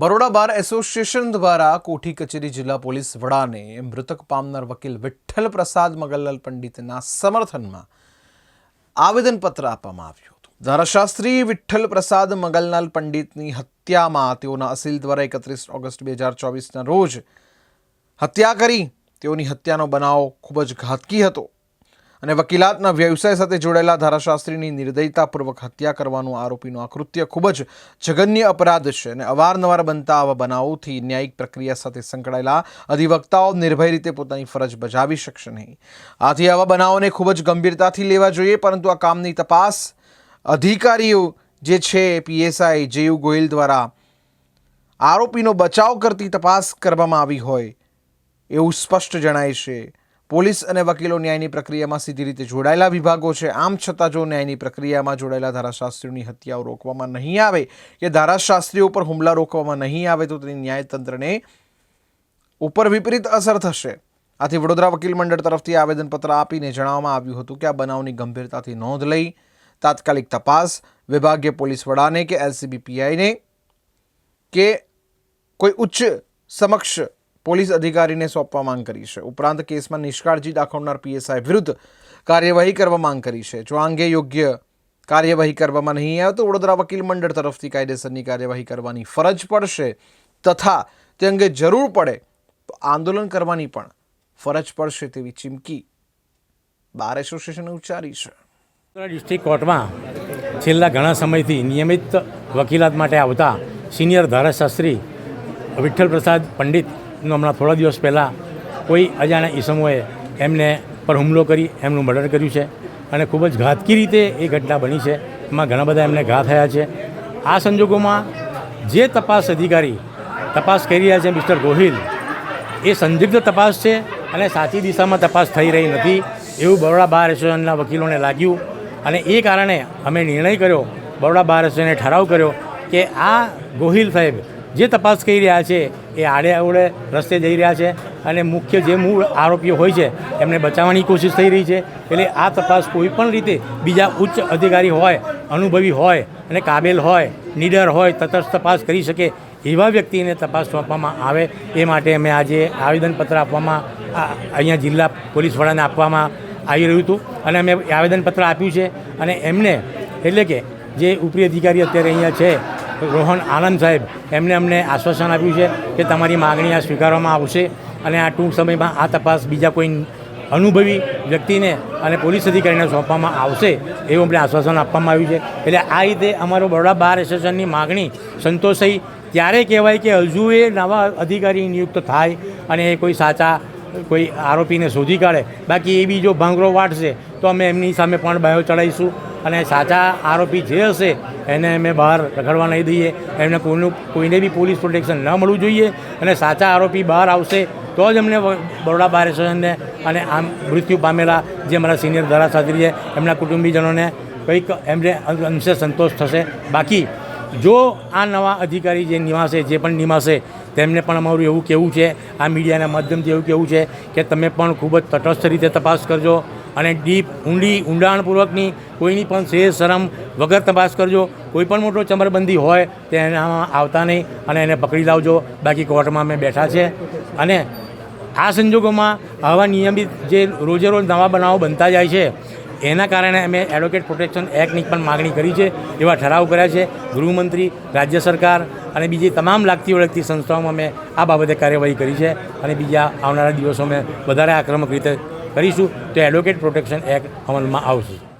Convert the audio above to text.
Baroda bar association દ્વારા કોઠી કચેરી જિલ્લા પોલીસ વડાને મૃતક પામનાર વકીલ વિઠ્ઠલ પ્રસાદ મગલલાલ પંડિતના સમર્થનમાં આવેદનપત્ર આપવામાં આવ્યું હતું। ધારાશાસ્ત્રી વિઠ્ઠલ પ્રસાદ મગલલાલ પંડિતની હત્યામાં તેઓના અસીલ દ્વારા 31 ઓગસ્ટ 2024ના રોજ હત્યા કરી તેઓની હત્યાનો બનાવ ખૂબ જ ઘાતકી હતો અને વકીલાતના વ્યવસાય સાથે જોડાયેલા ધારાશાસ્ત્રીની નિર્દયતાપૂર્વક હત્યા કરવાનું આરોપીનું આ કૃત્ય ખૂબ જ જઘન્ય અપરાધ છે અને અવારનવાર બનતા આવા બનાવોથી ન્યાયિક પ્રક્રિયા સાથે સંકળાયેલા અધિવક્તાઓ નિર્ભય રીતે પોતાની ફરજ બજાવી શકશે નહીં। આથી આવા બનાવોને ખૂબ જ ગંભીરતાથી લેવા જોઈએ, પરંતુ આ કામની તપાસ અધિકારીઓ જે છે પીએસઆઈ જેયુ ગોહિલ દ્વારા આરોપીનો બચાવ કરતી તપાસ કરવામાં આવી હોય એવું સ્પષ્ટ જણાય છે। પોલીસ અને વકીલો ન્યાયની પ્રક્રિયામાં સીધી રીતે જોડાયેલા વિભાગો છે। આમ છતાં જો ન્યાયની પ્રક્રિયામાં જોડાયેલા ધારાશાસ્ત્રીઓની હત્યાઓ રોકવામાં નહીં આવે કે ધારાશાસ્ત્રીઓ પર હુમલા રોકવામાં નહીં આવે તો તેની ન્યાયતંત્રને ઉપર વિપરીત અસર થશે। આથી વડોદરા વકીલ મંડળ તરફથી આવેદનપત્ર આપીને જણાવવામાં આવ્યું હતું કે આ બનાવની ગંભીરતાથી નોંધ લઈ તાત્કાલિક તપાસ વિભાગીય પોલીસ વડાને કે એલસીબી પીઆઈને કે કોઈ ઉચ્ચ સમક્ષ પોલીસ અધિકારીને સોંપવા માંગ કરી છે। ઉપરાંત કેસમાં નિષ્કાળજી દાખવનાર પીએસઆઈ વિરુદ્ધ કાર્યવાહી કરવા માંગ કરી છે। જો આ અંગે યોગ્ય કાર્યવાહી કરવામાં નહીં આવે તો વડોદરા વકીલ મંડળ તરફથી કાયદેસરની કાર્યવાહી કરવાની ફરજ પડશે તથા તે અંગે જરૂર પડે તો આંદોલન કરવાની પણ ફરજ પડશે તેવી ચીમકી બાર એસોસિએશને ઉચ્ચારી છે। ડિસ્ટ્રિક્ટ કોર્ટમાં છેલ્લા ઘણા સમયથી નિયમિત વકીલાત માટે આવતા સિનિયર ધારાશાસ્ત્રી વિઠ્ઠલ પ્રસાદ પંડિતનું હમણાં થોડા દિવસ પહેલાં કોઈ અજાણ્યા ઈસમોએ એમને પર હુમલો કરી એમનું મર્ડર કર્યું છે અને ખૂબ જ ઘાતકી રીતે એ ઘટના બની છે। એમાં ઘણા બધા એમને ઘા થયા છે। આ સંજોગોમાં જે તપાસ અધિકારી તપાસ કરી રહ્યા છે મિસ્ટર ગોહિલ, એ સંદિગ્ધ તપાસ છે અને સાચી દિશામાં તપાસ થઈ રહી નથી એવું બરોડા બાર એસોસિએશનના વકીલોને લાગ્યું અને એ કારણે અમે નિર્ણય કર્યો, બરોડા બાર એસોસિએશને ઠરાવ કર્યો કે આ ગોહિલ સાહેબ જે તપાસ કરી રહ્યા છે એ આડે અવળે રસ્તે જઈ રહ્યા છે અને મુખ્ય જે મૂળ આરોપીઓ હોય છે એમને બચાવવાની કોશિશ થઈ રહી છે। એટલે આ તપાસ કોઈપણ રીતે બીજા ઉચ્ચ અધિકારી હોય, અનુભવી હોય અને કાબેલ હોય, નીડર હોય, તટસ્થ તપાસ કરી શકે એવા વ્યક્તિને તપાસ સોંપવામાં આવે એ માટે અમે આજે આવેદનપત્ર આપવામાં અહીંયા જિલ્લા પોલીસ વડાને આપવામાં આવી રહ્યું હતું અને અમે આવેદનપત્ર આપ્યું છે અને એમને એટલે કે જે ઉપરી અધિકારી અત્યારે અહીંયા છે રોહન આનંદ સાહેબ, એમને અમને આશ્વાસન આપ્યું છે કે તમારી માગણી આ સ્વીકારવામાં આવશે અને આ ટૂંક સમયમાં આ તપાસ બીજા કોઈ અનુભવી વ્યક્તિને અને પોલીસ અધિકારીને સોંપવામાં આવશે એવું અમને આશ્વાસન આપવામાં આવ્યું છે। એટલે આ રીતે અમારો બરોડા બાર એસોસિએશનની માગણી સંતોષાઈ ત્યારે કહેવાય કે હજુ એ નવા અધિકારી નિયુક્ત થાય અને એ કોઈ સાચા કોઈ આરોપીને શોધી કાઢે। બાકી એ બી જો ભાંગરો વાટશે તો અમે એમની સામે પણ બાયો ચડાવીશું અને સાચા આરોપી જે હશે એને અમે બહાર રખડવા નહીં દઈએ। એમને કોઈને બી પોલીસ પ્રોટેક્શન ન મળવું જોઈએ અને સાચા આરોપી બહાર આવશે તો જ અમને બરોડા બાર એસોસિએશનને અને આમ મૃત્યુ પામેલા જે અમારા સિનિયર ધારાશાસ્ત્રી છે એમના કુટુંબીજનોને કંઈક એમને અંશે સંતોષ થશે। બાકી જો આ નવા અધિકારી જે નિવાસે જે પણ નિમાશે તેમને પણ અમારું એવું કહેવું છે, આ મીડિયાના માધ્યમથી એવું કહેવું છે કે તમે પણ ખૂબ જ તટસ્થ રીતે તપાસ કરજો અને ઊંડાણપૂર્વકની કોઈની પણ શેર શરમ વગર તપાસ કરજો। કોઈ પણ મોટો ચમરબંધી હોય તે એનામાં આવતા નહીં અને એને પકડી લાવજો। બાકી કોર્ટમાં અમે બેઠા છે અને આ સંજોગોમાં આવા નિયમિત જે રોજે રોજ નવા બનાવો બનતા જાય છે એના કારણે અમે એડવોકેટ પ્રોટેક્શન એક્ટની પણ માગણી કરી છે, એવા ઠરાવ કર્યા છે। ગૃહમંત્રી, રાજ્ય સરકાર અને બીજી તમામ લાગતી વળગતી સંસ્થાઓમાં અમે આ બાબતે કાર્યવાહી કરી છે અને બીજા આવનારા દિવસોમાં વધારે આક્રમક રીતે કરીશું તો એડવોકેટ પ્રોટેક્શન એક્ટ અમલમાં આવશે।